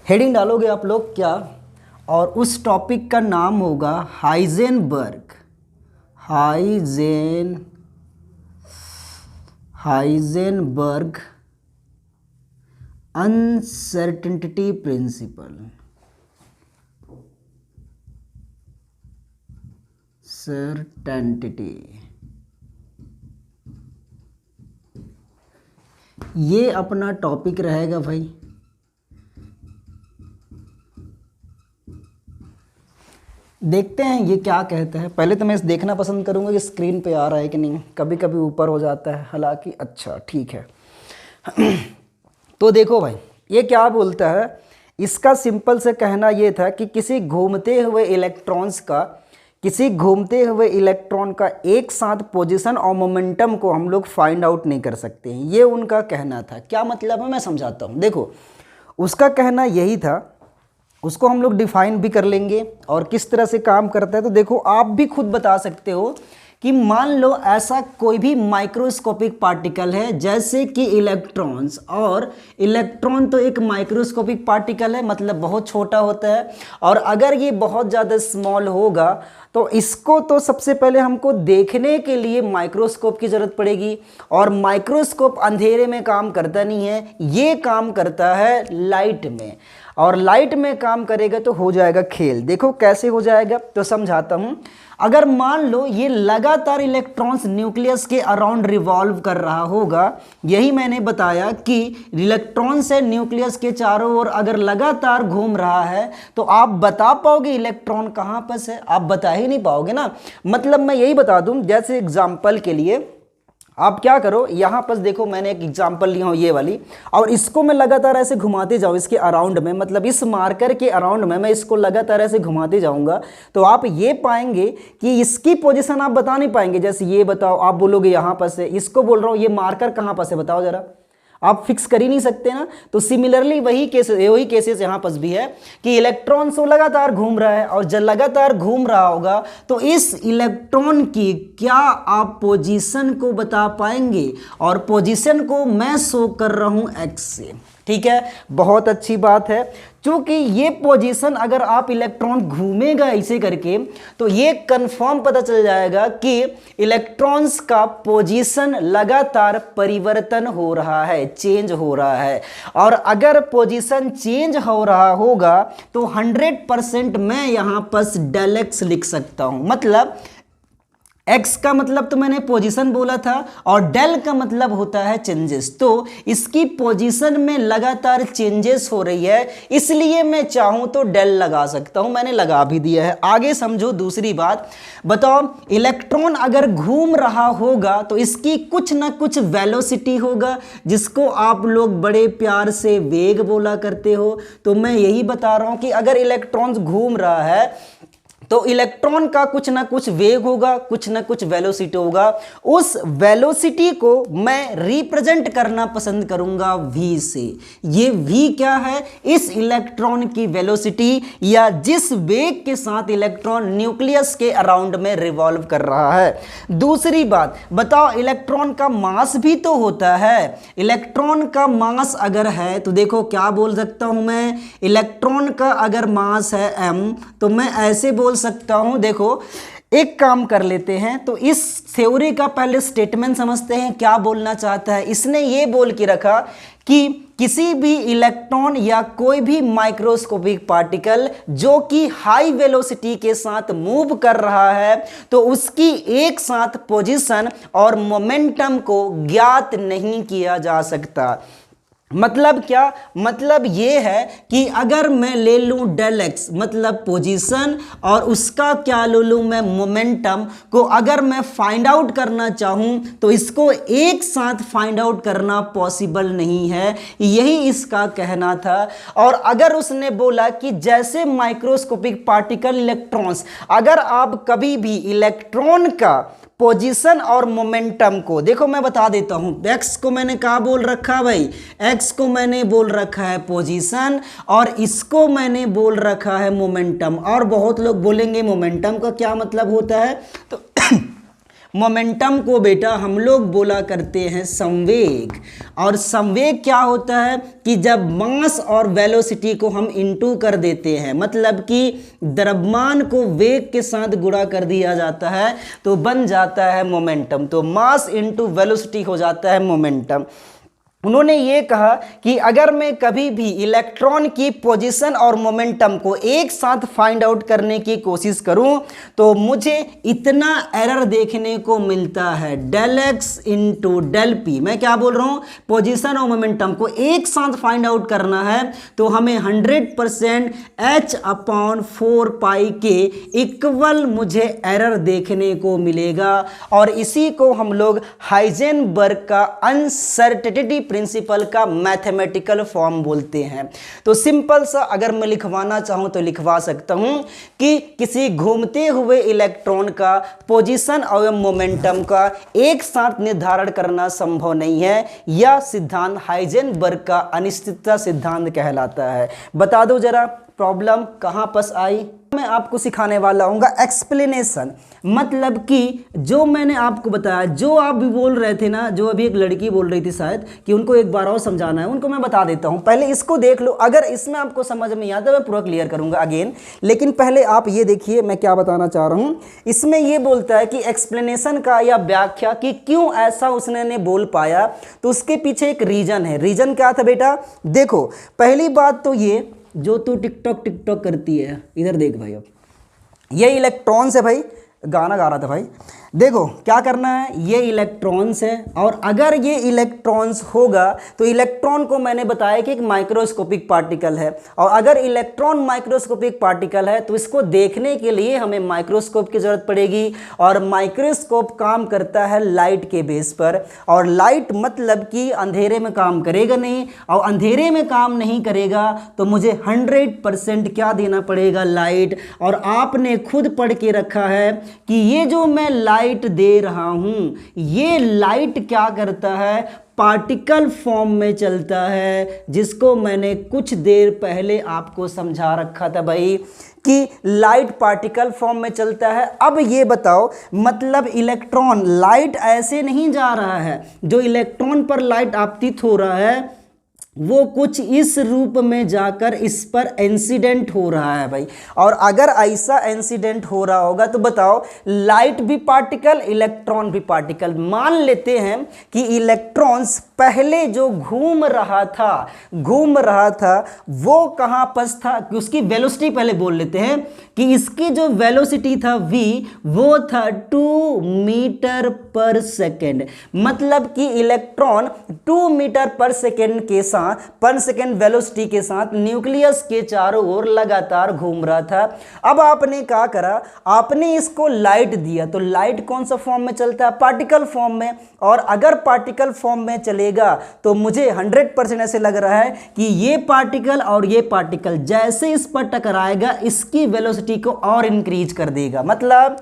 Heading डालोगे आप लोग क्या, और उस टॉपिक का नाम होगा हाइजेनबर्ग अनसर्टेनिटी प्रिंसिपल। सर्टेनिटी, ये अपना टॉपिक रहेगा भाई। देखते हैं ये क्या कहता है। पहले तो मैं इस देखना पसंद करूंगा कि स्क्रीन पे आ रहा है कि नहीं, कभी कभी ऊपर हो जाता है, हालांकि अच्छा ठीक है। तो देखो भाई ये क्या बोलता है, इसका सिंपल से कहना ये था कि किसी घूमते हुए इलेक्ट्रॉन का एक साथ पोजीशन और मोमेंटम को हम लोग फाइंड आउट नहीं कर सकते हैं, ये उनका कहना था। क्या मतलब है मैं समझाता हूँ। देखो उसका कहना यही था, उसको हम लोग डिफाइन भी कर लेंगे और किस तरह से काम करता है। तो देखो आप भी खुद बता सकते हो कि मान लो ऐसा कोई भी माइक्रोस्कोपिक पार्टिकल है जैसे कि इलेक्ट्रॉन्स, और इलेक्ट्रॉन तो एक माइक्रोस्कोपिक पार्टिकल है, मतलब बहुत छोटा होता है। और अगर ये बहुत ज़्यादा स्मॉल होगा तो इसको तो सबसे पहले हमको देखने के लिए माइक्रोस्कोप की ज़रूरत पड़ेगी, और माइक्रोस्कोप अंधेरे में काम करता नहीं है, ये काम करता है लाइट में, और लाइट में काम करेगा तो हो जाएगा खेल। देखो कैसे हो जाएगा, तो समझाता हूँ। अगर मान लो ये लगातार इलेक्ट्रॉन्स न्यूक्लियस के अराउंड रिवॉल्व कर रहा होगा, यही मैंने बताया कि इलेक्ट्रॉन से न्यूक्लियस के चारों ओर अगर लगातार घूम रहा है तो आप बता पाओगे इलेक्ट्रॉन कहाँ पर है? आप बता ही नहीं पाओगे ना। मतलब मैं यही बता दूं, जैसे एग्जाम्पल के लिए आप क्या करो, यहाँ पर देखो मैंने एक एग्जांपल लिया हूँ ये वाली, और इसको मैं लगातार ऐसे घुमाते जाऊँ इसके अराउंड में, मतलब इस मार्कर के अराउंड में मैं इसको लगातार ऐसे घुमाते जाऊँगा, तो आप ये पाएंगे कि इसकी पोजीशन आप बता नहीं पाएंगे। जैसे ये बताओ, आप बोलोगे यहाँ पर से, इसको बोल रहा हूँ ये मार्कर कहाँ पर से बताओ ज़रा, आप फिक्स कर ही नहीं सकते ना। तो सिमिलरली वही केसेस यहाँ पर भी है कि इलेक्ट्रॉन तो लगातार घूम रहा है, और जब लगातार घूम रहा होगा तो इस इलेक्ट्रॉन की क्या आप पोजीशन को बता पाएंगे, और पोजीशन को मैं शो कर रहा हूँ एक्स से। ठीक है, बहुत अच्छी बात है। क्योंकि ये पोजीशन अगर आप इलेक्ट्रॉन घूमेगा ऐसे करके तो ये कंफर्म पता चल जाएगा कि इलेक्ट्रॉन्स का पोजीशन लगातार परिवर्तन हो रहा है, चेंज हो रहा है। और अगर पोजीशन चेंज हो रहा होगा तो 100% मैं यहां पर डेल एक्स लिख सकता हूं। मतलब एक्स का मतलब तो मैंने पोजीशन बोला था, और डेल का मतलब होता है चेंजेस। तो इसकी पोजीशन में लगातार चेंजेस हो रही है, इसलिए मैं चाहूं तो डेल लगा सकता हूं, मैंने लगा भी दिया है। आगे समझो दूसरी बात, बताओ इलेक्ट्रॉन अगर घूम रहा होगा तो इसकी कुछ ना कुछ वेलोसिटी होगा, जिसको आप लोग बड़े प्यार से वेग बोला करते हो। तो मैं यही बता रहा हूं कि अगर इलेक्ट्रॉन घूम रहा है तो इलेक्ट्रॉन का कुछ ना कुछ वेग होगा, कुछ ना कुछ वेलोसिटी होगा। उस वेलोसिटी को मैं रिप्रेजेंट करना पसंद करूंगा v से। ये v क्या है? इस इलेक्ट्रॉन की वेलोसिटी, या जिस वेग के साथ इलेक्ट्रॉन न्यूक्लियस के अराउंड में रिवॉल्व कर रहा है। दूसरी बात बताओ, इलेक्ट्रॉन का मास भी तो होता है। इलेक्ट्रॉन का मास अगर है तो देखो क्या बोल सकता हूं मैं, इलेक्ट्रॉन का अगर मास है m तो मैं ऐसे बोल सकता हूं। देखो एक काम कर लेते हैं, तो इस थ्योरी का पहले स्टेटमेंट समझते हैं क्या बोलना चाहता है। इसने ये बोल के रखा कि किसी भी इलेक्ट्रॉन या कोई भी माइक्रोस्कोपिक पार्टिकल जो कि हाई वेलोसिटी के साथ मूव कर रहा है तो उसकी एक साथ पोजीशन और मोमेंटम को ज्ञात नहीं किया जा सकता। मतलब क्या? मतलब ये है कि अगर मैं ले लूं डेल एक्स मतलब पोजीशन, और उसका क्या ले लूं मैं मोमेंटम को, अगर मैं फाइंड आउट करना चाहूं तो इसको एक साथ फाइंड आउट करना पॉसिबल नहीं है, यही इसका कहना था। और अगर उसने बोला कि जैसे माइक्रोस्कोपिक पार्टिकल इलेक्ट्रॉन्स, अगर आप कभी भी इलेक्ट्रॉन का पोजीशन और मोमेंटम को, देखो मैं बता देता हूं, एक्स को मैंने कहा बोल रखा भाई, एक्स को मैंने बोल रखा है पोजीशन, और इसको मैंने बोल रखा है मोमेंटम। और बहुत लोग बोलेंगे मोमेंटम का क्या मतलब होता है, तो मोमेंटम को बेटा हम लोग बोला करते हैं संवेग। और संवेग क्या होता है कि जब मास और वेलोसिटी को हम इनटू कर देते हैं, मतलब कि द्रव्यमान को वेग के साथ गुणा कर दिया जाता है तो बन जाता है मोमेंटम। तो मास इनटू वेलोसिटी हो जाता है मोमेंटम। उन्होंने ये कहा कि अगर मैं कभी भी इलेक्ट्रॉन की पोजीशन और मोमेंटम को एक साथ फाइंड आउट करने की कोशिश करूं तो मुझे इतना एरर देखने को मिलता है, del x into del p. मैं क्या बोल रहा हूं, पोजीशन और मोमेंटम को एक साथ फाइंड आउट करना है तो हमें 100% h अपॉन 4 पाई के इक्वल मुझे एरर देखने को मिलेगा। और इसी को हम लोग हाइजेनबर्ग का अनसर्टेनिटी प्रिंसिपल का मैथमेटिकल फॉर्म बोलते हैं। तो सिंपल सा अगर मैं लिखवाना चाहूं तो लिखवा सकता हूं कि किसी घूमते हुए इलेक्ट्रॉन का पोजीशन और मोमेंटम का एक साथ निर्धारण करना संभव नहीं है। यह सिद्धांत हाइजेनबर्ग का अनिश्चितता सिद्धांत कहलाता है। बता दो जरा प्रॉब्लम कहां पर आई। मैं आपको सिखाने वाला हूँ एक्सप्लेनेशन, मतलब कि जो मैंने आपको बताया, जो आप भी बोल रहे थे ना, जो अभी एक लड़की बोल रही थी शायद कि उनको एक बार और समझाना है, उनको मैं बता देता हूँ। पहले इसको देख लो, अगर इसमें आपको समझ में आता है मैं पूरा क्लियर करूँगा अगेन। लेकिन पहले आप ये देखिए मैं क्या बताना चाह रहा हूँ। इसमें ये बोलता है कि एक्सप्लेनेशन का या व्याख्या कि क्यों ऐसा उसने बोल पाया, तो उसके पीछे एक रीजन है। रीजन क्या था बेटा, देखो पहली बात तो ये, जो तू टिकटॉक करती है, इधर देख भाई, अब ये इलेक्ट्रॉन्स है भाई, गाना गा रहा था भाई। देखो क्या करना है, ये इलेक्ट्रॉन्स है और अगर ये इलेक्ट्रॉन्स होगा तो इलेक्ट्रॉन को मैंने बताया कि एक माइक्रोस्कोपिक पार्टिकल है, और अगर इलेक्ट्रॉन माइक्रोस्कोपिक पार्टिकल है तो इसको देखने के लिए हमें माइक्रोस्कोप की जरूरत पड़ेगी। और माइक्रोस्कोप काम करता है लाइट के बेस पर, और लाइट मतलब कि अंधेरे में काम करेगा नहीं, और अंधेरे में काम नहीं करेगा तो मुझे 100% क्या देना पड़ेगा, लाइट। और आपने खुद पढ़ के रखा है कि ये जो मैं लाइट दे रहा हूं, ये लाइट क्या करता है, पार्टिकल फॉर्म में चलता है, जिसको मैंने कुछ देर पहले आपको समझा रखा था भाई कि लाइट पार्टिकल फॉर्म में चलता है। अब ये बताओ, मतलब इलेक्ट्रॉन, लाइट ऐसे नहीं जा रहा है, जो इलेक्ट्रॉन पर लाइट आपतित हो रहा है वो कुछ इस रूप में जाकर इस पर इंसिडेंट हो रहा है भाई। और अगर ऐसा इंसिडेंट हो रहा होगा तो बताओ, लाइट भी पार्टिकल, इलेक्ट्रॉन भी पार्टिकल। मान लेते हैं कि इलेक्ट्रॉन्स पहले जो घूम रहा था वो कहां पर था, कि उसकी वेलोसिटी पहले बोल लेते हैं कि इसकी जो वेलोसिटी था v, वो था 2 मीटर पर सेकेंड। मतलब कि इलेक्ट्रॉन 2 मीटर पर सेकेंड के साथ, पर सेकेंड वेलोसिटी के साथ न्यूक्लियस के चारों ओर लगातार घूम रहा था। अब आपने क्या करा, आपने इसको लाइट दिया, तो लाइट कौन सा फॉर्म में चलता है, पार्टिकल फॉर्म में। और अगर पार्टिकल फॉर्म में चलेगा तो मुझे 100% ऐसे लग रहा है कि ये पार्टिकल और ये पार्टिकल जैसे इस पर टकराएगा इसकी वेलोसिटी को और इंक्रीज कर देगा। मतलब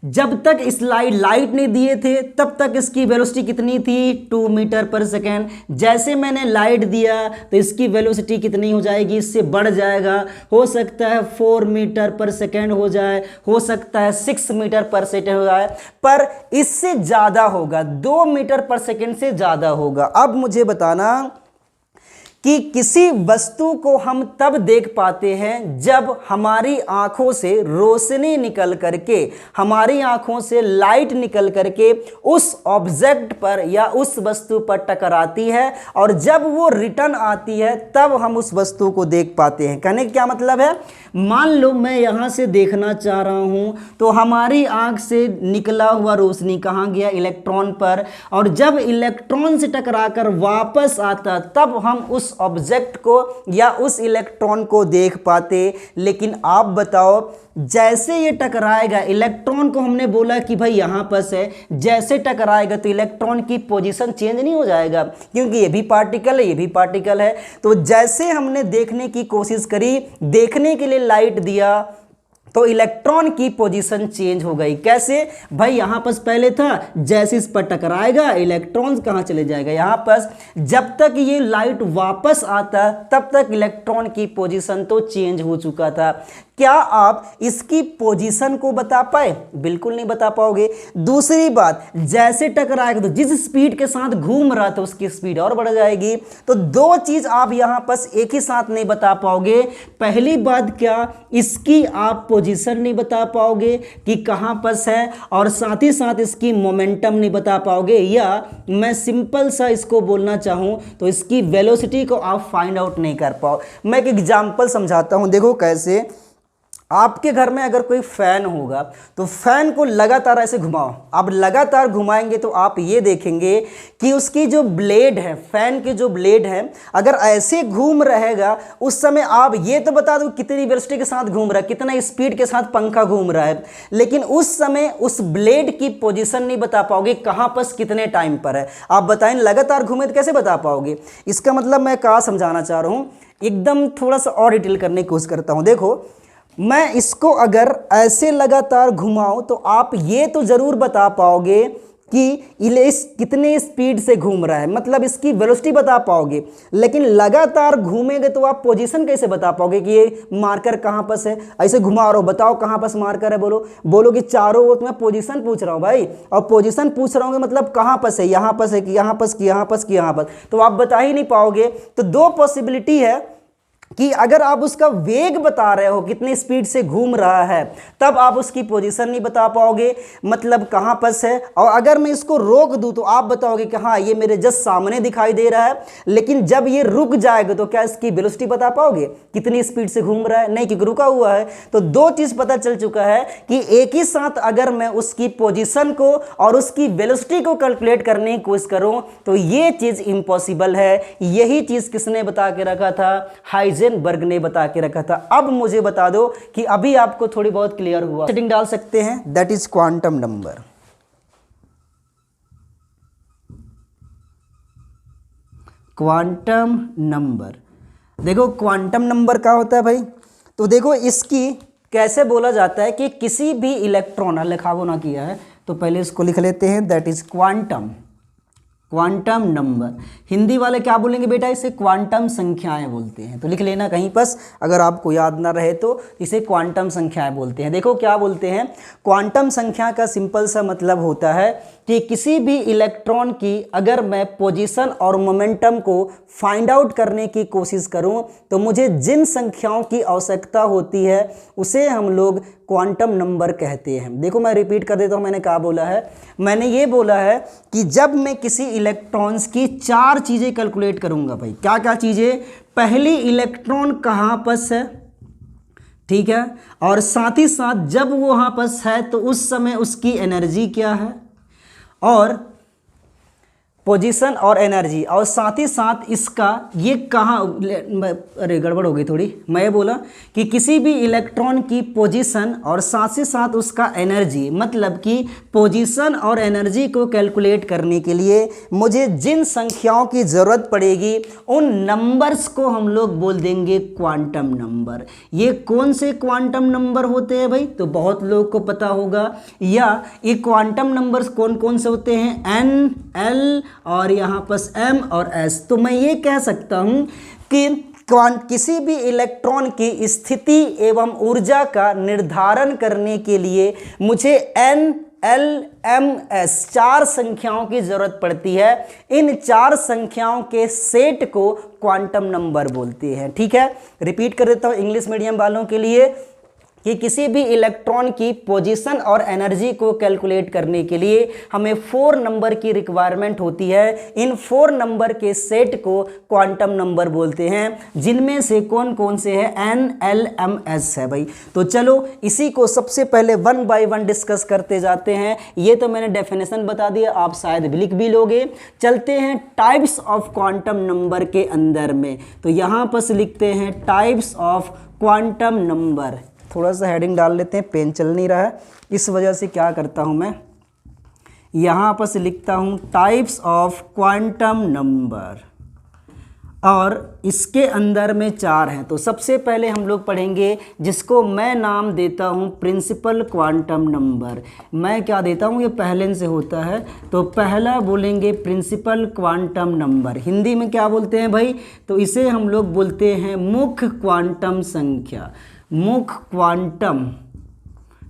जब तक इस लाइट नहीं दिए थे तब तक इसकी वेलोसिटी कितनी थी, 2 मीटर पर सेकेंड। जैसे मैंने लाइट दिया तो इसकी वेलोसिटी कितनी हो जाएगी, इससे बढ़ जाएगा। हो सकता है 4 मीटर पर सेकेंड हो जाए, हो सकता है 6 मीटर पर सेकेंड हो जाए, पर इससे ज़्यादा होगा, 2 मीटर पर सेकेंड से ज़्यादा होगा। अब मुझे बताना कि किसी वस्तु को हम तब देख पाते हैं जब हमारी आंखों से रोशनी निकल करके, हमारी आंखों से लाइट निकल करके उस ऑब्जेक्ट पर या उस वस्तु पर टकराती है, और जब वो रिटर्न आती है तब हम उस वस्तु को देख पाते हैं। कहने का क्या मतलब है, मान लो मैं यहाँ से देखना चाह रहा हूँ तो हमारी आंख से निकला हुआ रोशनी कहाँ गया, इलेक्ट्रॉन पर, और जब इलेक्ट्रॉन से टकराकर वापस आता तब हम उस ऑब्जेक्ट को या उस इलेक्ट्रॉन को देख पाते। लेकिन आप बताओ, जैसे ये टकराएगा, इलेक्ट्रॉन को हमने बोला कि भाई यहाँ पर है, जैसे टकराएगा तो इलेक्ट्रॉन की पोजीशन चेंज नहीं हो जाएगा, क्योंकि ये भी पार्टिकल है, ये भी पार्टिकल है। तो जैसे हमने देखने की कोशिश करी, देखने के लिए लाइट दिया, तो इलेक्ट्रॉन की पोजीशन चेंज हो गई। कैसे भाई, यहाँ पर पहले था, जैसे इस पर टकराएगा इलेक्ट्रॉन कहाँ चले जाएगा, यहाँ पर। जब तक ये लाइट वापस आता तब तक इलेक्ट्रॉन की पोजीशन तो चेंज हो चुका था। क्या आप इसकी पोजीशन को बता पाए? बिल्कुल नहीं बता पाओगे। दूसरी बात, जैसे टकराएगा तो जिस स्पीड के साथ घूम रहा था उसकी स्पीड और बढ़ जाएगी। तो दो चीज आप यहां पर एक ही साथ नहीं बता पाओगे। पहली बात क्या, इसकी आप पोजीशन नहीं बता पाओगे कि कहां पर है, और साथ ही साथ इसकी मोमेंटम नहीं बता पाओगे, या मैं सिंपल सा इसको बोलना चाहूं तो इसकी वेलोसिटी को आप फाइंड आउट नहीं कर पाओ। मैं एक एग्जांपल समझाता हूं, देखो कैसे। आपके घर में अगर कोई फैन होगा तो फैन को लगातार ऐसे घुमाओ, आप लगातार घुमाएंगे तो आप ये देखेंगे कि उसकी जो ब्लेड है, फैन की जो ब्लेड है, अगर ऐसे घूम रहेगा उस समय आप ये तो बता दो कितनी वेलोसिटी के साथ घूम रहा है, कितना स्पीड के साथ पंखा घूम रहा है, लेकिन उस समय उस ब्लेड की पोजीशन नहीं बता पाओगे कहां पर कितने टाइम पर है। आप बताएं लगातार घूमे तो कैसे बता पाओगे? इसका मतलब मैं क्या समझाना चाह रहा हूं, एकदम थोड़ा सा और डिटेल करने की कोशिश करता हूं। देखो, मैं इसको अगर ऐसे लगातार घुमाऊं तो आप ये तो जरूर बता पाओगे कि इस कितने स्पीड से घूम रहा है, मतलब इसकी वेलोसिटी बता पाओगे, लेकिन लगातार घूमेंगे तो आप पोजीशन कैसे बता पाओगे कि ये मार्कर कहाँ पर है? ऐसे घुमा रहा हो, बताओ कहाँ पर मार्कर है, बोलो कि चारों ओर। मैं पोजीशन पूछ रहा हूँ भाई, और पोजीशन पूछ रहा हूँ मतलब कहाँ पर है, यहाँ पर है कि यहाँ पर कि यहाँ पर कि यहाँ पर, तो आप बता ही नहीं पाओगे। तो दो पॉसिबिलिटी है कि अगर आप उसका वेग बता रहे हो, कितनी स्पीड से घूम रहा है, तब आप उसकी पोजीशन नहीं बता पाओगे, मतलब कहां पर है। और अगर मैं इसको रोक दूं तो आप बताओगे कि हाँ ये मेरे जस्ट सामने दिखाई दे रहा है, लेकिन जब ये रुक जाएगा तो क्या इसकी वेलोसिटी बता पाओगे कितनी स्पीड से घूम रहा है? नहीं, क्योंकि रुका हुआ है। तो दो चीज पता चल चुका है कि एक ही साथ अगर मैं उसकी पोजीशन को और उसकी वेलोसिटी को कैलकुलेट करने की कोशिश करूं तो ये चीज इम्पॉसिबल है। यही चीज किसने बता के रखा था? हाइजेनबर्ग ने बता के रखा था। अब मुझे बता दो कि अभी आपको थोड़ी बहुत क्लियर हुआ। सेटिंग डाल सकते हैं, that is quantum number. Quantum number, देखो क्वांटम नंबर क्या होता है भाई? तो देखो इसकी कैसे बोला जाता है कि किसी भी इलेक्ट्रॉन, लिखा वो ना किया है तो पहले इसको लिख लेते हैं, that is quantum number. Hindi वाले क्या बोलेंगे बेटा? इसे क्वांटम संख्याएं बोलते हैं, तो लिख लेना कहीं पर, अगर आपको याद ना रहे तो इसे क्वांटम संख्याएं बोलते हैं। देखो क्या बोलते हैं, क्वांटम संख्या का सिंपल सा मतलब होता है कि किसी भी इलेक्ट्रॉन की अगर मैं पोजीशन और मोमेंटम को फाइंड आउट करने की कोशिश करूं तो मुझे जिन संख्याओं की आवश्यकता होती है उसे हम लोग क्वांटम नंबर कहते हैं। देखो मैं रिपीट कर देता हूं, मैंने क्या बोला है? मैंने ये बोला है कि जब मैं किसी इलेक्ट्रॉन्स की चार चीजें कैलकुलेट करूंगा भाई, क्या क्या चीजें? पहली, इलेक्ट्रॉन कहां पर है, ठीक है, और साथ ही साथ जब वो वहां पर है तो उस समय उसकी एनर्जी क्या है, और पोजीशन और एनर्जी, और साथ ही साथ इसका ये कहाँ, अरे गड़बड़ हो गई थोड़ी, मैं बोला कि किसी भी इलेक्ट्रॉन की पोजीशन और साथ ही साथ उसका एनर्जी, मतलब कि पोजीशन और एनर्जी को कैलकुलेट करने के लिए मुझे जिन संख्याओं की ज़रूरत पड़ेगी उन नंबर्स को हम लोग बोल देंगे क्वांटम नंबर। ये कौन से क्वांटम नंबर होते हैं भाई? तो बहुत लोगों को पता होगा, या ये क्वांटम नंबर्स कौन कौन से होते हैं? एन, एल और यहाँ पर एम और एस। तो मैं ये कह सकता हूँ कि किसी भी इलेक्ट्रॉन की स्थिति एवं ऊर्जा का निर्धारण करने के लिए मुझे एन, एल, एम, एस चार संख्याओं की जरूरत पड़ती है। इन चार संख्याओं के सेट को क्वांटम नंबर बोलते हैं। ठीक है, रिपीट कर देता हूँ इंग्लिश मीडियम वालों के लिए कि किसी भी इलेक्ट्रॉन की पोजीशन और एनर्जी को कैलकुलेट करने के लिए हमें 4 नंबर की रिक्वायरमेंट होती है। इन 4 नंबर के सेट को क्वांटम नंबर बोलते हैं, जिनमें से कौन कौन से हैं? एन, एल, एम, एस है भाई। तो चलो इसी को सबसे पहले 1 बाय 1 डिस्कस करते जाते हैं। ये तो मैंने डेफिनेशन बता दिया, आप शायद लिख भी लोगे। चलते हैं टाइप्स ऑफ क्वांटम नंबर के अंदर में, तो यहाँ पर लिखते हैं टाइप्स ऑफ क्वांटम नंबर। थोड़ा सा हेडिंग डाल लेते हैं, पेन चल नहीं रहा है, इस वजह से क्या करता हूं मैं, यहाँ पर से लिखता हूं टाइप्स ऑफ क्वांटम नंबर, और इसके अंदर में 4 हैं। तो सबसे पहले हम लोग पढ़ेंगे जिसको मैं नाम देता हूं प्रिंसिपल क्वांटम नंबर। मैं क्या देता हूं, ये पहले से होता है, तो पहला बोलेंगे प्रिंसिपल क्वांटम नंबर। हिंदी में क्या बोलते हैं भाई? तो इसे हम लोग बोलते हैं मुख्य क्वांटम संख्या। मुख्य क्वांटम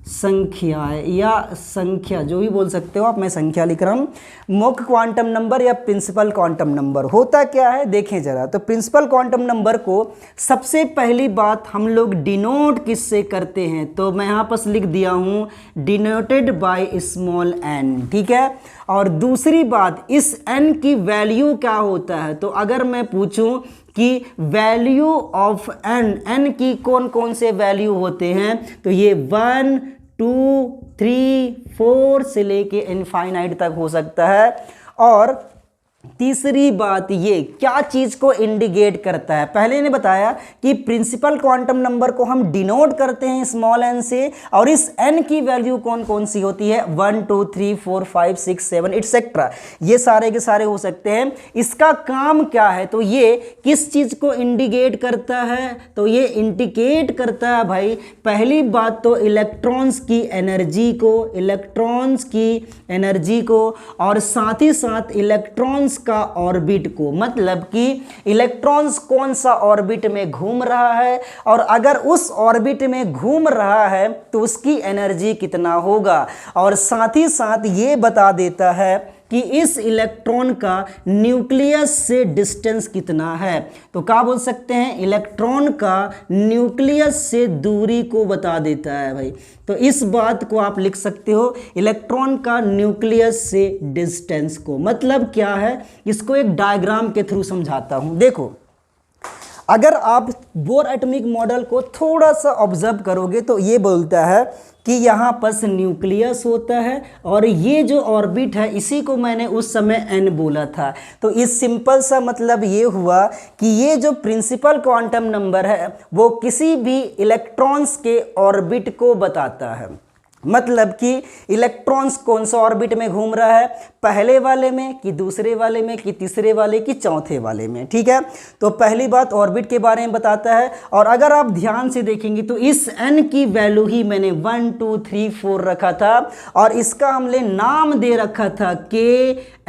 संख्या या संख्या जो भी बोल सकते हो आप, मैं संख्या लिख रहा हूँ, मुख्य क्वांटम नंबर या प्रिंसिपल क्वांटम नंबर होता क्या है देखें जरा। तो प्रिंसिपल क्वांटम नंबर को सबसे पहली बात हम लोग डिनोट किससे करते हैं, तो मैं यहाँ पर लिख दिया हूँ डिनोटेड बाय स्मॉल n, ठीक है। और दूसरी बात, इस n की वैल्यू क्या होता है, तो अगर मैं पूछूं कि वैल्यू ऑफ n की कौन कौन से वैल्यू होते हैं, तो ये 1 2 3 4 से लेके इनफाइनाइट तक हो सकता है। और तीसरी बात, ये क्या चीज को इंडिकेट करता है, पहले ने बताया कि प्रिंसिपल क्वांटम नंबर को हम डिनोट करते हैं स्मॉल n से, और इस n की वैल्यू कौन कौन सी होती है, 1 2 3 4 5 6 7 एटसेट्रा, ये सारे के सारे हो सकते हैं। इसका काम क्या है, तो ये किस चीज को इंडिकेट करता है, तो ये इंडिकेट करता है भाई, पहली बात तो इलेक्ट्रॉन्स की एनर्जी को, इलेक्ट्रॉन्स की एनर्जी को, और साथ ही साथ इलेक्ट्रॉन्स का ऑर्बिट को, मतलब कि इलेक्ट्रॉन्स कौन सा ऑर्बिट में घूम रहा है, और अगर उस ऑर्बिट में घूम रहा है तो उसकी एनर्जी कितना होगा, और साथ ही साथ ये बता देता है कि इस इलेक्ट्रॉन का न्यूक्लियस से डिस्टेंस कितना है। तो क्या बोल सकते हैं, इलेक्ट्रॉन का न्यूक्लियस से दूरी को बता देता है भाई। तो इस बात को आप लिख सकते हो, इलेक्ट्रॉन का न्यूक्लियस से डिस्टेंस को, मतलब क्या है, इसको एक डायग्राम के थ्रू समझाता हूं। देखो, अगर आप बोर एटॉमिक मॉडल को थोड़ा सा ऑब्जर्व करोगे तो ये बोलता है कि यहाँ पर न्यूक्लियस होता है, और ये जो ऑर्बिट है इसी को मैंने उस समय n बोला था। तो इस सिंपल सा मतलब ये हुआ कि ये जो प्रिंसिपल क्वांटम नंबर है वो किसी भी इलेक्ट्रॉन्स के ऑर्बिट को बताता है, मतलब कि इलेक्ट्रॉन्स कौन सा ऑर्बिट में घूम रहा है, पहले वाले में कि दूसरे वाले में कि तीसरे वाले कि चौथे वाले में, ठीक है। तो पहली बात ऑर्बिट के बारे में बताता है। और अगर आप ध्यान से देखेंगे तो इस n की वैल्यू ही मैंने 1 2 3 4 रखा था, और इसका हमने नाम दे रखा था k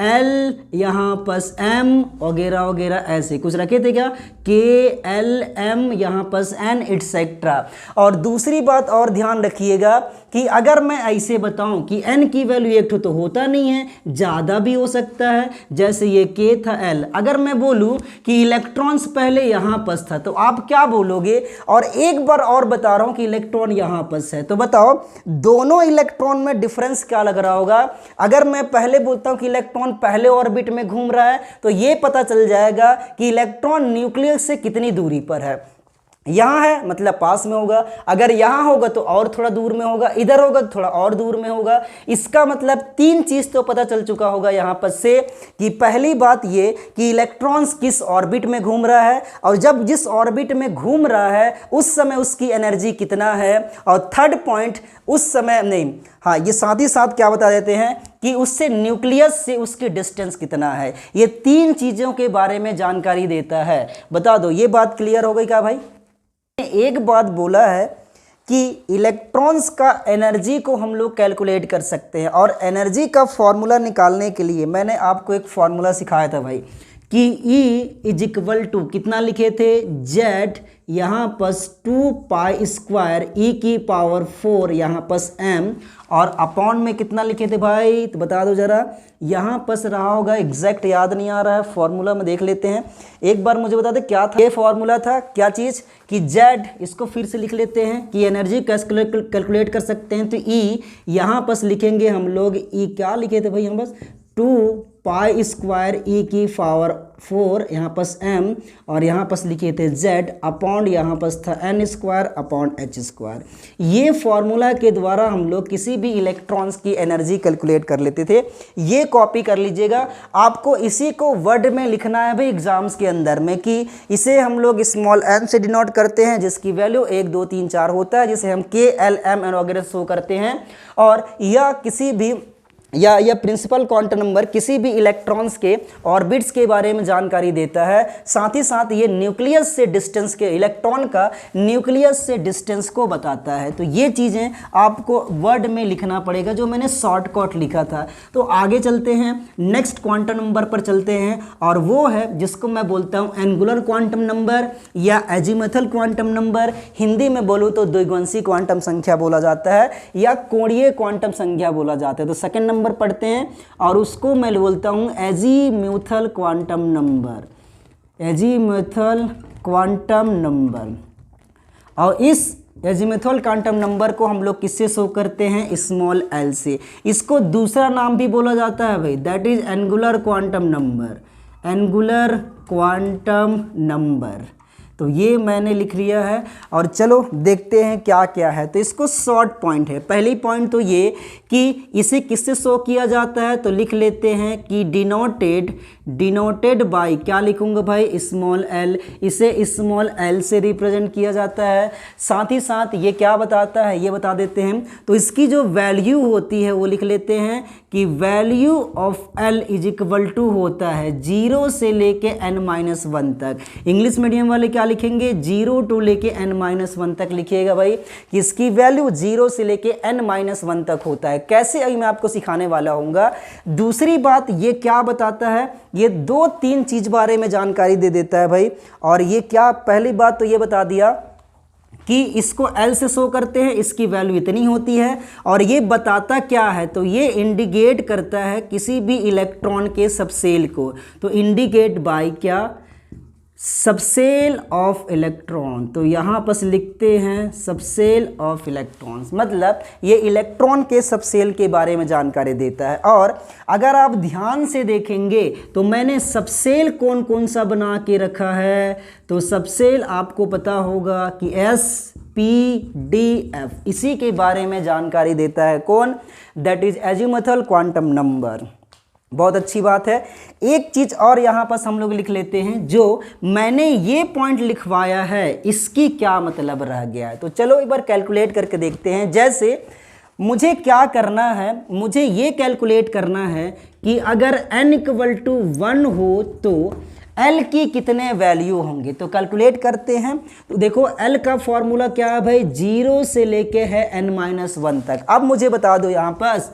l, यहाँ पर m वगैरह वगैरह ऐसे कुछ रखे थे क्या, k l m, यहाँ पर n एटसेट्रा। और दूसरी बात और ध्यान रखिएगा कि अगर मैं ऐसे बताऊं कि n की वैल्यू एक तो होता नहीं है, ज़्यादा भी हो सकता है, जैसे ये k था l, अगर मैं बोलूं कि इलेक्ट्रॉन्स पहले यहाँ पर था तो आप क्या बोलोगे, और एक बार और बता रहा हूं कि इलेक्ट्रॉन यहाँ पर है, तो बताओ दोनों इलेक्ट्रॉन में डिफरेंस क्या लग रहा होगा। अगर मैं पहले बोलता हूं कि इलेक्ट्रॉन पहले ऑर्बिट में घूम रहा है तो ये पता चल जाएगा कि इलेक्ट्रॉन न्यूक्लियस से कितनी दूरी पर है, यहाँ है मतलब पास में होगा, अगर यहाँ होगा तो और थोड़ा दूर में होगा, इधर होगा तो थोड़ा और दूर में होगा। इसका मतलब तीन चीज तो पता चल चुका होगा यहाँ पर से, कि पहली बात ये कि इलेक्ट्रॉन्स किस ऑर्बिट में घूम रहा है, और जब जिस ऑर्बिट में घूम रहा है उस समय उसकी एनर्जी कितना है, और थर्ड पॉइंट उस समय नहीं, हाँ ये साथ ही साथ क्या बता देते हैं कि उससे न्यूक्लियस से उसकी डिस्टेंस कितना है। ये तीन चीज़ों के बारे में जानकारी देता है। बता दो, ये बात क्लियर हो गई क्या भाई। एक बात बोला है कि इलेक्ट्रॉन्स का एनर्जी को हम लोग कैलकुलेट कर सकते हैं, और एनर्जी का फॉर्मूला निकालने के लिए मैंने आपको एक फॉर्मूला सिखाया था भाई कि E इज इक्वल टू कितना लिखे थे, Z यहाँ पर 2 पाई स्क्वायर E की पावर 4 यहाँ पर m, और अपॉन में कितना लिखे थे भाई, तो बता दो जरा, यहाँ पर रहा होगा, एग्जैक्ट याद नहीं आ रहा है, फॉर्मूला में देख लेते हैं। एक बार मुझे बता दे क्या था ये फॉर्मूला था, क्या चीज़, कि Z, इसको फिर से लिख लेते हैं कि एनर्जी कैलकुलेट कर सकते हैं, तो E यहाँ पर लिखेंगे हम लोग, E क्या लिखे थे भाई हम बस 2 पाई स्क्वायर E की पावर 4 यहाँ पर m, और यहाँ पर लिखे थे Z अपॉन यहाँ पर था n square upon h square. ये फॉर्मूला के द्वारा हम लोग किसी भी इलेक्ट्रॉन्स की एनर्जी कैलकुलेट कर लेते थे। ये कॉपी कर लीजिएगा, आपको इसी को वर्ड में लिखना है भाई एग्जाम्स के अंदर में, कि इसे हम लोग स्मॉल n से डिनोट करते हैं जिसकी वैल्यू 1 2 3 4 होता है, जिसे हम k l m n वगैरह शो करते हैं। और यह किसी भी या प्रिंसिपल क्वांटम नंबर किसी भी इलेक्ट्रॉन्स के ऑर्बिट्स के बारे में जानकारी देता है। साथ ही साथ ये न्यूक्लियस से डिस्टेंस के, इलेक्ट्रॉन का न्यूक्लियस से डिस्टेंस को बताता है। तो ये चीज़ें आपको वर्ड में लिखना पड़ेगा जो मैंने शॉर्टकट लिखा था। तो आगे चलते हैं, नेक्स्ट क्वांटम नंबर पर चलते हैं, और वो है जिसको मैं बोलता हूँ एंगुलर क्वांटम नंबर या एजीमुथल क्वांटम नंबर। हिंदी में बोलूँ तो द्विगुणसी क्वांटम संख्या बोला जाता है या कोणीय क्वांटम संख्या बोला जाता है। तो सेकंड नंबर पढ़ते हैं और उसको मैं बोलता हूं azimuthal quantum number, azimuthal quantum number. और इस एजीमुथल क्वांटम नंबर को हम लोग किससे शो करते हैं? स्मॉल एल से। इसको दूसरा नाम भी बोला जाता है भाई, that is angular quantum number, angular quantum number. तो ये मैंने लिख लिया है और चलो देखते हैं क्या क्या है। तो इसको शॉर्ट पॉइंट है। पहली पॉइंट तो ये कि इसे किससे शो किया जाता है, तो लिख लेते हैं कि डिनोटेड बाय, क्या लिखूंगा भाई? Small L. इसे स्मॉल एल से रिप्रेजेंट किया जाता है। साथ ही साथ ये क्या बताता है ये बता देते हैं। तो इसकी जो वैल्यू होती है वो लिख लेते हैं कि value of L is equal to होता है 0 से लेके n-1 तक। इंग्लिश मीडियम वाले क्या लिखेंगे? 0 टू लेके n-1 तक लिखिएगा भाई कि इसकी वैल्यू 0 से लेके n-1 तक होता है। कैसे अभी मैं आपको सिखाने वाला हूँगा। दूसरी बात ये क्या बताता है, ये 2-3 चीज़ बारे में जानकारी दे देता है भाई। और ये क्या, पहली बात तो ये बता दिया कि इसको L से शो करते हैं, इसकी वैल्यू इतनी होती है। और ये बताता क्या है, तो ये इंडिकेट करता है किसी भी इलेक्ट्रॉन के सबसेल को। तो इंडिकेट बाय क्या? Subshell of electron. तो यहाँ पर लिखते हैं सबसेल ऑफ इलेक्ट्रॉन्स, मतलब ये इलेक्ट्रॉन के सबसेल के बारे में जानकारी देता है। और अगर आप ध्यान से देखेंगे तो मैंने सबसेल कौन कौन सा बना के रखा है, तो सबसेल आपको पता होगा कि SPDF, इसी के बारे में जानकारी देता है कौन? That is azimuthal quantum number. बहुत अच्छी बात है। एक चीज़ और यहाँ पर हम लोग लिख लेते हैं, जो मैंने ये पॉइंट लिखवाया है इसकी क्या मतलब रह गया है। तो चलो एक बार कैलकुलेट करके देखते हैं। जैसे मुझे क्या करना है, मुझे ये कैलकुलेट करना है कि अगर n = 1 हो तो L की कितने वैल्यू होंगे। तो कैलकुलेट करते हैं। तो देखो L का फॉर्मूला क्या है भाई? 0 से लेके है n-1 तक। अब मुझे बता दो यहाँ पास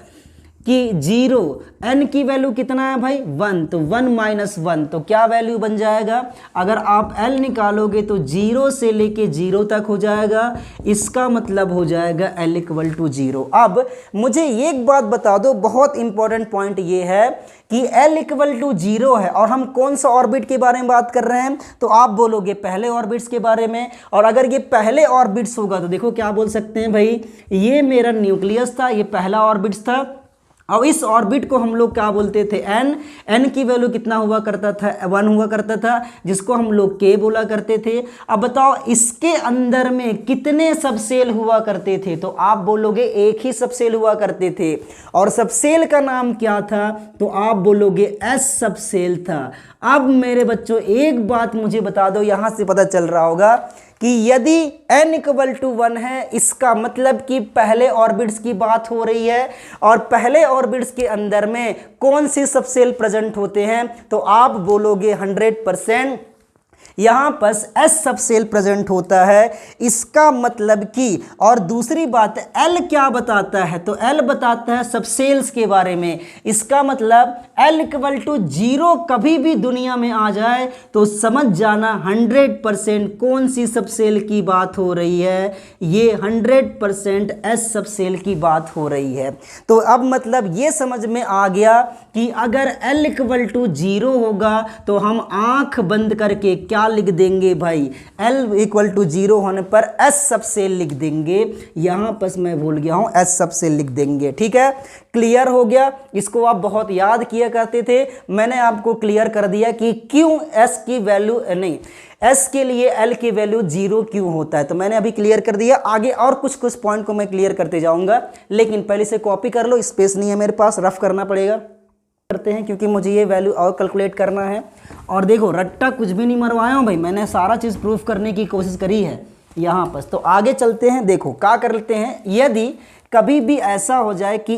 कि 0, n की वैल्यू कितना है भाई? 1, तो 1-1, तो क्या वैल्यू बन जाएगा? अगर आप L निकालोगे तो 0 से लेके 0 तक हो जाएगा। इसका मतलब हो जाएगा L = 0। अब मुझे एक बात बता दो, बहुत इंपॉर्टेंट पॉइंट ये है कि L = 0 है और हम कौन सा ऑर्बिट के बारे में बात कर रहे हैं, तो आप बोलोगे पहले ऑर्बिट्स के बारे में। और अगर ये पहले ऑर्बिट्स होगा तो देखो क्या बोल सकते हैं भाई, ये मेरा न्यूक्लियस था, ये पहला ऑर्बिट्स था। और इस ऑर्बिट को हम लोग क्या बोलते थे? n की वैल्यू कितना हुआ करता था? 1 हुआ करता था, जिसको हम लोग k बोला करते थे। अब बताओ इसके अंदर में कितने सबसेल हुआ करते थे, तो आप बोलोगे एक ही सबसेल हुआ करते थे। और सबसेल का नाम क्या था, तो आप बोलोगे s सबसेल था। अब मेरे बच्चों एक बात मुझे बता दो, यहां से पता चल रहा होगा कि यदि n = 1 है, इसका मतलब कि पहले ऑर्बिट्स की बात हो रही है। और पहले ऑर्बिट्स के अंदर में कौन से सबसेल प्रेजेंट होते हैं, तो आप बोलोगे 100% यहाँ पर S सबसेल प्रेजेंट होता है। इसका मतलब कि, और दूसरी बात L क्या बताता है, तो L बताता है सबसेल्स के बारे में। इसका मतलब L = 0 कभी भी दुनिया में आ जाए तो समझ जाना 100% कौन सी सबसेल की बात हो रही है, ये 100% S सबसेल की बात हो रही है। तो अब मतलब ये समझ में आ गया कि अगर L = 0 होगा तो हम आंख बंद करके क्या लिख देंगे भाई? L = 0 होने पर S सबसेल लिख देंगे। यहां पर मैं भूल गया हूं, S सबसेल लिख देंगे। ठीक है, क्लियर हो गया। इसको आप बहुत याद किया करते थे, मैंने आपको क्लियर कर दिया कि क्यों S की वैल्यू नहीं, S के लिए L की वैल्यू 0 क्यों होता है, तो मैंने अभी क्लियर कर दिया। आगे और कुछ पॉइंट को मैं क्लियर करते जाऊंगा, लेकिन पहले से कॉपी कर लो, स्पेस नहीं है मेरे पास, रफ करना पड़ेगा। करते हैं क्योंकि मुझे ये वैल्यू और कैलकुलेट करना है। और देखो रट्टा कुछ भी नहीं मरवाया हूँ भाई, मैंने सारा चीज़ प्रूफ करने की कोशिश करी है यहाँ पर। तो आगे चलते हैं, देखो क्या कर लेते हैं। यदि कभी भी ऐसा हो जाए कि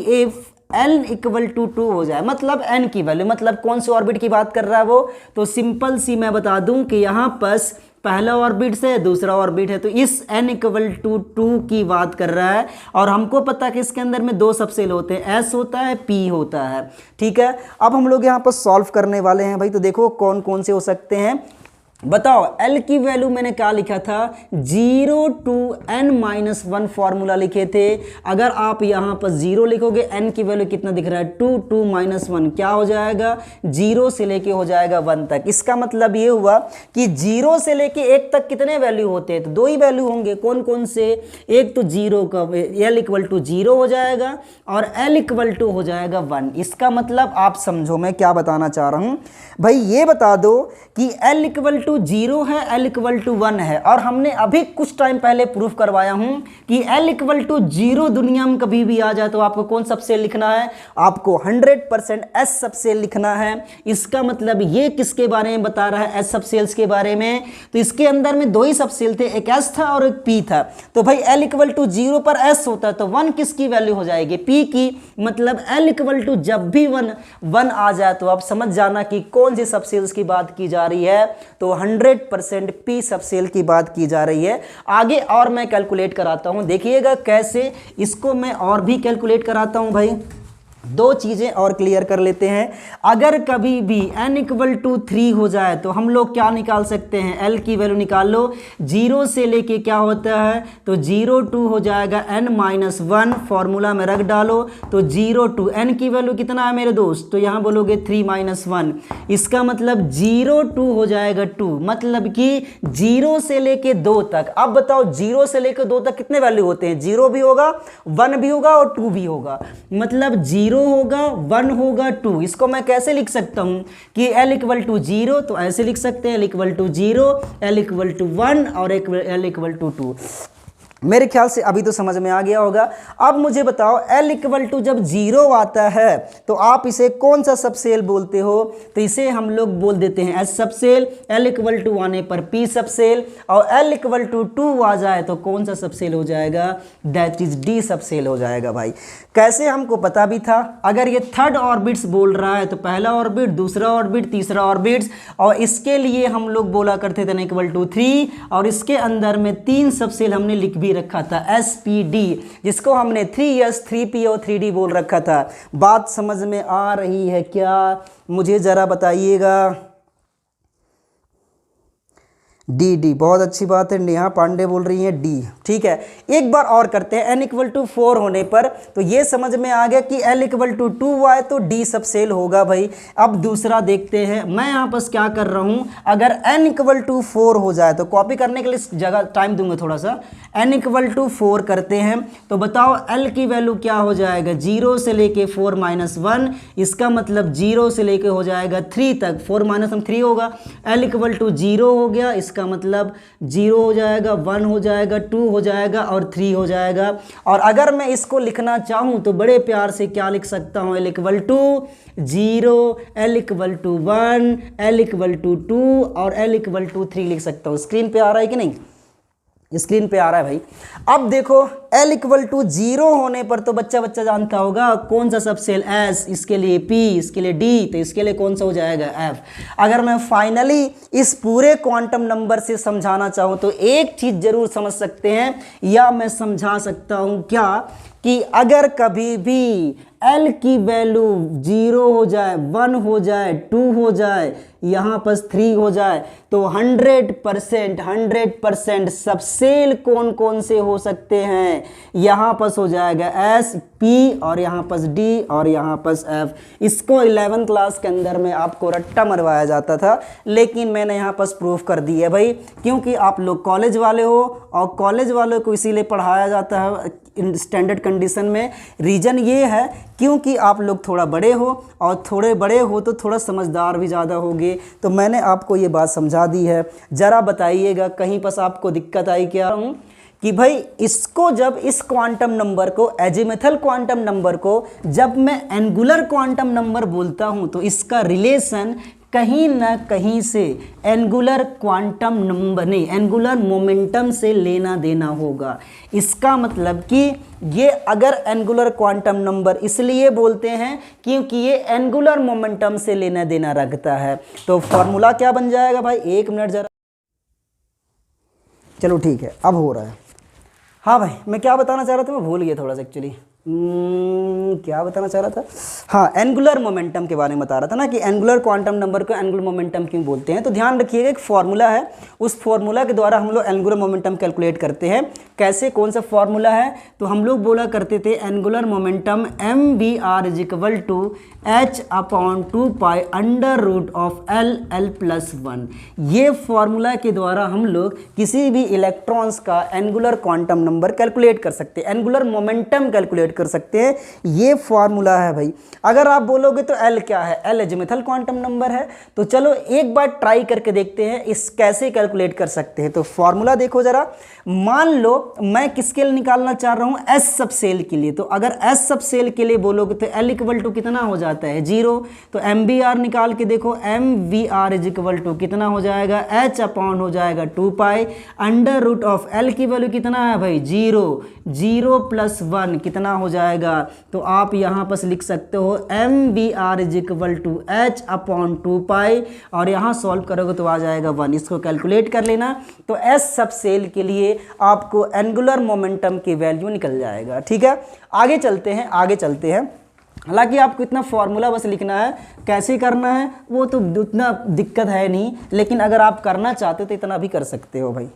n इक्वल टू 2 हो जाए, मतलब n की वैल्यू, मतलब कौन से ऑर्बिट की बात कर रहा है वो, तो सिंपल सी मैं बता दूं कि यहाँ पर पहला ऑर्बिट से दूसरा ऑर्बिट है, तो इस n इक्वल टू 2 की बात कर रहा है। और हमको पता है कि इसके अंदर में दो सबसेल होते हैं, s होता है, p होता है, ठीक है। अब हम लोग यहाँ पर सॉल्व करने वाले हैं भाई, तो देखो कौन कौन से हो सकते हैं, बताओ। L की वैल्यू मैंने क्या लिखा था, 0 to n-1 फॉर्मूला लिखे थे। अगर आप यहाँ पर 0 लिखोगे, n की वैल्यू कितना दिख रहा है, 2 -1 क्या हो जाएगा, 0 से लेके हो जाएगा 1 तक। इसका मतलब ये हुआ कि 0 से लेके 1 तक कितने वैल्यू होते हैं, तो दो ही वैल्यू होंगे। कौन कौन से, एक तो 0 का L इक्वल टू 0 हो जाएगा और L इक्वल टू हो जाएगा 1। इसका मतलब आप समझो मैं क्या बताना चाह रहा हूँ भाई, ये बता दो कि L इक्वल टू 0 है, L इक्वल टू 1 है, और हमने अभी कुछ टाइम पहले प्रूफ करवाया हूं कि L इक्वल टू 0 दुनिया में कभी भी आ जाए तो आपको कौन सबसेल लिखना है, आपको 100% S सबसेल लिखना है। इसका मतलब ये किसके बारे में बता रहा है, S सबसेल्स के बारे में। तो इसके अंदर में दो ही सबसेल थे, एक S था और एक P था। तो भाई L इक्वल टू 0 पर S होता है तो 1 किसकी वैल्यू हो जाएगी, P की। मतलब L इक्वल टू जब भी 1 आ जाए तो आप समझ जाना कि कौन सी सबसेल्स की बात की जा रही है, तो 100% P सबसेल की बात की जा रही है। आगे और मैं कैलकुलेट कराता हूं, देखिएगा कैसे इसको मैं और भी कैलकुलेट कराता हूं भाई। दो चीज़ें और क्लियर कर लेते हैं। अगर कभी भी n इक्वल टू 3 हो जाए तो हम लोग क्या निकाल सकते हैं, L की वैल्यू निकाल लो। 0 से लेके क्या होता है, तो 0 to हो जाएगा n-1, फॉर्मूला में रख डालो। तो 0 to n की वैल्यू कितना है मेरे दोस्त, तो यहाँ बोलोगे 3 - 1। इसका मतलब 0 to हो जाएगा 2, मतलब कि 0 से लेके 2 तक। अब बताओ 0 से लेके 2 तक कितने वैल्यू होते हैं, 0 भी होगा, 1 भी होगा और 2 भी होगा। मतलब 0 होगा, 1 होगा, 2। इसको मैं कैसे लिख सकता हूं कि L इक्वल टू 0, तो ऐसे लिख सकते हैं L equal to 0, L equal to 1 और L इक्वल टू 2। मेरे ख्याल से अभी तो समझ में आ गया होगा। अब मुझे बताओ L इक्वल टू जब 0 आता है तो आप इसे कौन सा सबसेल बोलते हो, तो इसे हम लोग बोल देते हैं S subshell. L equal to आने पर P सबसेल, और L इक्वल टू 2 आ जाए तो कौन सा सबसेल हो जाएगा, दैट इज D सबसेल हो जाएगा भाई। कैसे हमको पता भी था, अगर ये थर्ड ऑर्बिट्स बोल रहा है तो पहला ऑर्बिट, दूसरा ऑर्बिट, तीसरा ऑर्बिट्स, और इसके लिए हम लोग बोला करते थे n इक्वल टू 3, और इसके अंदर में 3 सबसेल हमने लिख भी रखा था SPD, जिसको हमने 3S 3P और 3D बोल रखा था। बात समझ में आ रही है क्या, मुझे जरा बताइएगा। डी, बहुत अच्छी बात है, नेहा पांडे बोल रही हैं डी, ठीक है। एक बार और करते हैं, n इक्वल टू 4 होने पर तो ये समझ में आ गया कि L इक्वल टू 2 आए तो D सबसेल होगा भाई। अब दूसरा देखते हैं, मैं यहाँ पर क्या कर रहा हूँ, अगर n इक्वल टू 4 हो जाए तो कॉपी करने के लिए जगह टाइम दूंगा थोड़ा सा। n इक्वल टू 4 करते हैं तो बताओ L की वैल्यू क्या हो जाएगा, 0 से लेके 4 - 1। इसका मतलब 0 से लेके हो जाएगा 3 तक, 4 - 3 होगा। L इक्वल टू 0 हो गया, इसका मतलब 0 हो जाएगा, 1 हो जाएगा, 2 हो जाएगा और 3 हो जाएगा। और अगर मैं इसको लिखना चाहूं तो बड़े प्यार से क्या लिख सकता हूं, L equal to 0, L equal to 1, L equal to 2 और L इक्वल टू 3 लिख सकता हूं। स्क्रीन पे आ रहा है कि नहीं, स्क्रीन पे आ रहा है भाई। अब देखो L इक्वल टू 0 होने पर तो बच्चा जानता होगा कौन सा सबसेल S, इसके लिए P, इसके लिए D, तो इसके लिए कौन सा हो जाएगा F। अगर मैं फाइनली इस पूरे क्वांटम नंबर से समझाना चाहूँ तो एक चीज़ जरूर समझ सकते हैं, या मैं समझा सकता हूँ क्या, कि अगर कभी भी L की वैल्यू 0 हो जाए, 1 हो जाए, 2 हो जाए, यहाँ पर 3 हो जाए, तो 100% सबसेल कौन कौन से हो सकते हैं, यहाँ पर हो जाएगा S, P और यहाँ पर D और यहाँ पर F। इसको 11th क्लास के अंदर में आपको रट्टा मरवाया जाता था, लेकिन मैंने यहाँ पर प्रूफ कर दी है भाई, क्योंकि आप लोग कॉलेज वाले हो और कॉलेज वालों को इसीलिए पढ़ाया जाता है स्टैंडर्ड कंडीशन में। रीज़न ये है क्योंकि आप लोग थोड़ा बड़े हो, और थोड़े बड़े हो तो थोड़ा समझदार भी ज़्यादा होगे। तो मैंने आपको ये बात समझा दी है। ज़रा बताइएगा कहीं पर आपको दिक्कत आई क्या हूँ कि भाई इसको, जब इस क्वांटम नंबर को, एजिमुथल क्वांटम नंबर को जब मैं एंगुलर क्वांटम नंबर बोलता हूँ तो इसका रिलेशन कहीं ना कहीं से एंगुलर क्वांटम नंबर नहीं, एंगुलर मोमेंटम से लेना देना होगा। इसका मतलब कि ये अगर एंगुलर क्वांटम नंबर इसलिए बोलते हैं क्योंकि ये एंगुलर मोमेंटम से लेना देना रखता है। तो फॉर्मूला क्या बन जाएगा भाई, एक मिनट जरा, चलो ठीक है अब हो रहा है। हाँ भाई मैं क्या बताना चाह रहा था, मैं भूल गया थोड़ा सा एक्चुअली, क्या बताना चाह रहा था, हाँ एंगुलर मोमेंटम के बारे में बता रहा था ना कि एंगुलर क्वांटम नंबर को एंगुलर मोमेंटम क्यों बोलते हैं। तो ध्यान रखिएगा एक फॉर्मूला है, उस फॉर्मूला के द्वारा हम लोग एंगुलर मोमेंटम कैलकुलेट करते हैं। कैसे, कौन सा फॉर्मूला है, तो हम लोग बोला करते थे angular momentum mvr is equal to h/2 under root of l+1। ये फॉर्मूला के द्वारा हम लोग किसी भी इलेक्ट्रॉन्स का एंगुलर क्वांटम नंबर कैलकुलेट कर सकते हैं, एंगुलर मोमेंटम कैलकुलेट कर सकते हैं। ये फॉर्मूला है भाई। अगर आप बोलोगे तो L क्या है, L एजिमुथल क्वांटम नंबर है। तो चलो एक बार ट्राई करके देखते हैं इस कैसे कैलकुलेट कर सकते हैं। तो फॉर्मूला देखो जरा, मान लो मैं किसके लिए निकालना चाह रहा हूं, S सब सेल के लिए। तो अगर S सब सेल के लिए बोलोगे तो L इक्वल टू कितना हो जाता है, 0। तो MVR निकाल के देखो, MVR इज इक्वल टू कितना हो जाएगा, H अपॉन हो जाएगा 2 अंडर रूट ऑफ L की वैल्यू कितना है भाई, 0, 0+1 कितना हो जाएगा। तो आप यहाँ पर लिख सकते हो MVR is equal to H/2 और यहाँ सॉल्व करोगे तो आ जाएगा 1। इसको कैलकुलेट कर लेना। तो S सब सेल के लिए आपको एंगुलर मोमेंटम की वैल्यू निकल जाएगा। ठीक है, आगे चलते हैं, आगे चलते हैं। हालांकि आपको इतना फॉर्मूला बस लिखना है, कैसे करना है वो तो उतना दिक्कत है नहीं, लेकिन अगर आप करना चाहते हो तो इतना भी कर सकते हो भाई।